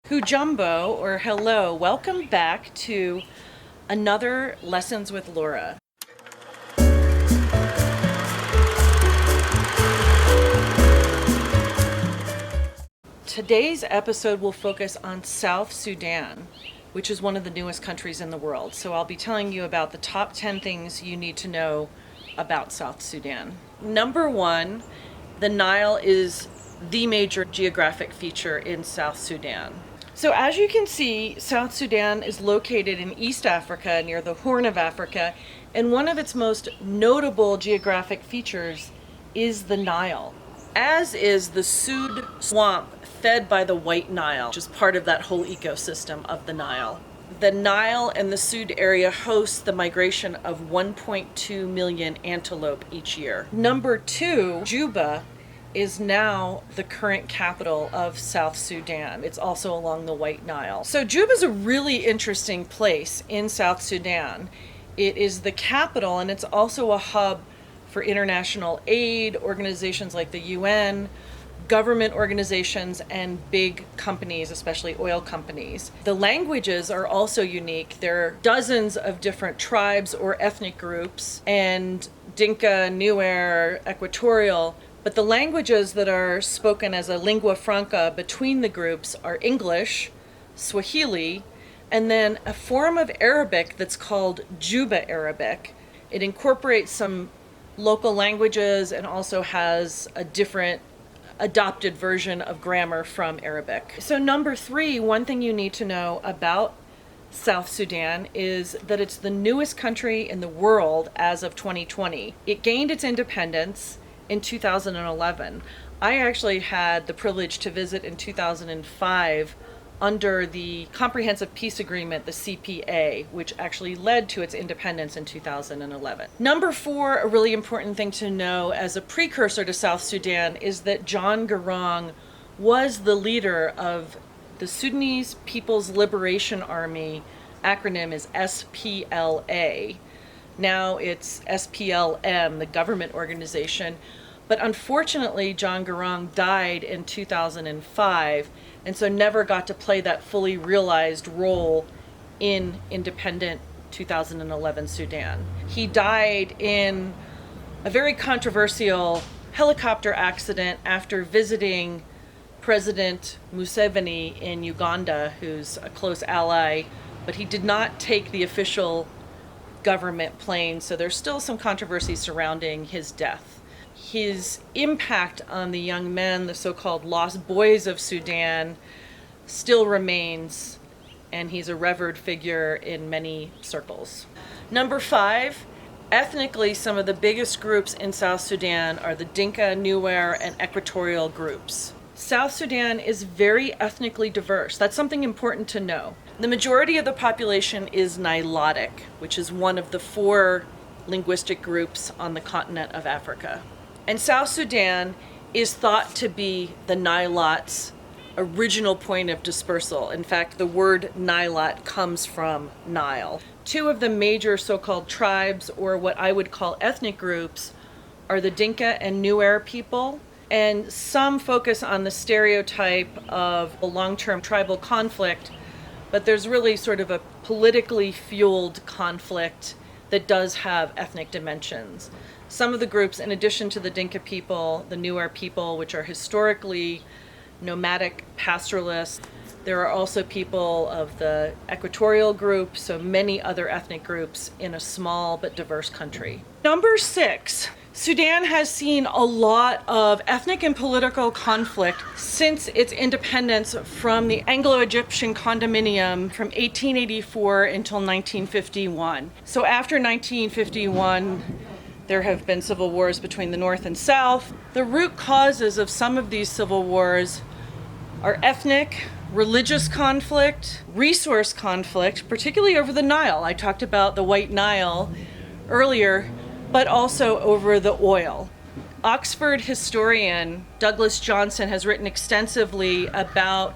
Hujumbo, or hello, welcome back to another Lessons with Laura. Today's episode will focus on South Sudan, which is one of the newest countries in the world. So I'll be telling you about the top 10 things you need to know about South Sudan. Number one, the Nile is the major geographic feature in South Sudan. So as you can see, South Sudan is located in East Africa near the Horn of Africa, and one of its most notable geographic features is the Nile, as is the Sud swamp fed by the White Nile, which is part of that whole ecosystem of the Nile. The Nile and the Sud area hosts the migration of 1.2 million antelope each year. Number two, Juba is now the current capital of South Sudan. It's also along the White Nile. So Juba is a really interesting place in South Sudan. It is the capital, and it's also a hub for international aid, organizations like the UN, government organizations, and big companies, especially oil companies. The languages are also unique. There are dozens of different tribes or ethnic groups, and Dinka, Nuer, Equatorial. But the languages that are spoken as a lingua franca between the groups are English, Swahili, and then a form of Arabic that's called Juba Arabic. It incorporates some local languages and also has a different adopted version of grammar from Arabic. So number three, one thing you need to know about South Sudan is that it's the newest country in the world as of 2020. It gained its independence in 2011. I actually had the privilege to visit in 2005 under the Comprehensive Peace Agreement, the CPA, which actually led to its independence in 2011. Number four, a really important thing to know as a precursor to South Sudan is that John Garang was the leader of the Sudanese People's Liberation Army, acronym is SPLA. Now it's SPLM, the government organization. But unfortunately, John Garang died in 2005, and so never got to play that fully realized role in independent 2011 Sudan. He died in a very controversial helicopter accident after visiting President Museveni in Uganda, who's a close ally, but he did not take the official government plane, so there's still some controversy surrounding his death. His impact on the young men, the so-called lost boys of Sudan, still remains, and he's a revered figure in many circles. Number five, ethnically, some of the biggest groups in South Sudan are the Dinka, Nuer, and Equatorial groups. South Sudan is very ethnically diverse. That's something important to know. The majority of the population is Nilotic, which is one of the four linguistic groups on the continent of Africa. And South Sudan is thought to be the Nilots' original point of dispersal. In fact, the word Nilot comes from Nile. Two of the major so-called tribes, or what I would call ethnic groups, are the Dinka and Nuer people. And some focus on the stereotype of a long-term tribal conflict, but there's really sort of a politically fueled conflict that does have ethnic dimensions. Some of the groups, in addition to the Dinka people, the Nuer people, which are historically nomadic pastoralists, there are also people of the Equatorial group, so many other ethnic groups in a small but diverse country. Number six, Sudan has seen a lot of ethnic and political conflict since its independence from the Anglo-Egyptian condominium from 1884 until 1951. So after 1951, there have been civil wars between the North and South. The root causes of some of these civil wars are ethnic, religious conflict, resource conflict, particularly over the Nile. I talked about the White Nile earlier, but also over the oil. Oxford historian Douglas Johnson has written extensively about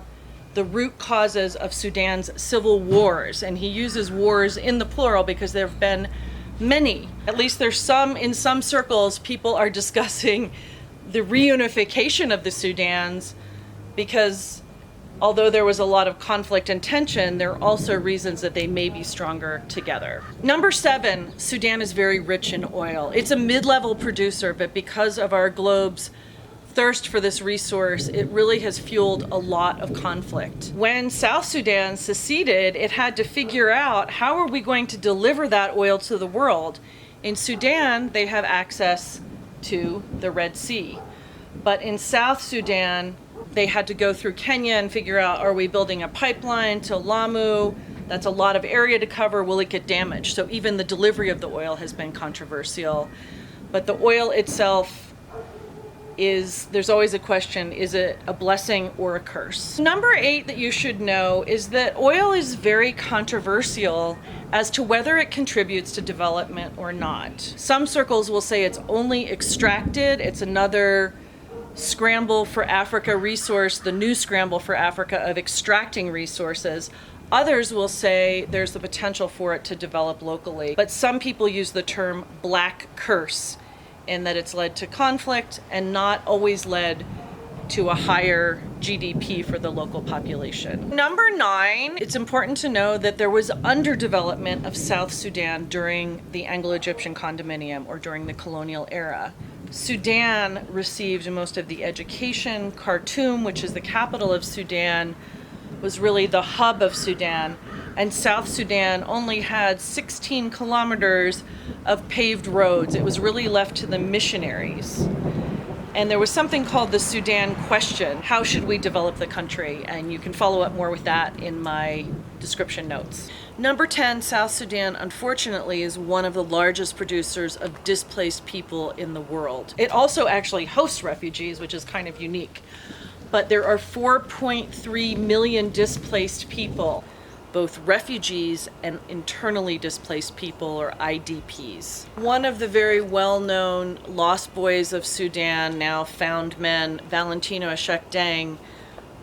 the root causes of Sudan's civil wars, and he uses wars in the plural because there have been many. At least there's some, in some circles, people are discussing the reunification of the Sudans because although there was a lot of conflict and tension, there are also reasons that they may be stronger together. Number 7, Sudan is very rich in oil. It's a mid-level producer, but because of our globe's thirst for this resource, it really has fueled a lot of conflict. When South Sudan seceded, it had to figure out, how are we going to deliver that oil to the world? In Sudan, they have access to the Red Sea. But in South Sudan, they had to go through Kenya and figure out, are we building a pipeline to Lamu? That's a lot of area to cover. Will it get damaged? So even the delivery of the oil has been controversial. But the oil itself there's always a question, is it a blessing or a curse? Number 8 that you should know is that oil is very controversial as to whether it contributes to development or not. Some circles will say it's only extracted, it's another scramble for Africa resource, the new scramble for Africa of extracting resources. Others will say there's the potential for it to develop locally. But some people use the term black curse, in that it's led to conflict and not always led to a higher GDP for the local population. Number 9, it's important to know that there was underdevelopment of South Sudan during the Anglo-Egyptian condominium, or during the colonial era. Sudan received most of the education. Khartoum, which is the capital of Sudan, was really the hub of Sudan, and South Sudan only had 16 kilometers of paved roads. It was really left to the missionaries. And there was something called the Sudan question. How should we develop the country? And you can follow up more with that in my description notes. Number 10, South Sudan, unfortunately, is one of the largest producers of displaced people in the world. It also actually hosts refugees, which is kind of unique. But there are 4.3 million displaced people, both refugees and internally displaced people, or IDPs. One of the very well-known lost boys of Sudan, now found men, Valentino Ashek Deng,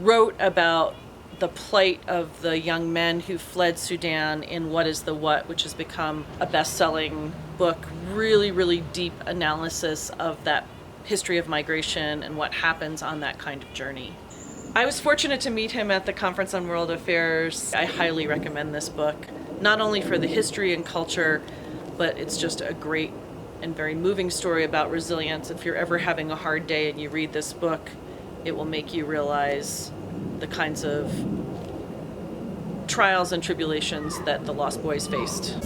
wrote about the plight of the young men who fled Sudan in What is the What, which has become a best-selling book. Really, really deep analysis of that history of migration and what happens on that kind of journey. I was fortunate to meet him at the Conference on World Affairs. I highly recommend this book, not only for the history and culture, but it's just a great and very moving story about resilience. If you're ever having a hard day and you read this book, it will make you realize the kinds of trials and tribulations that the Lost Boys faced.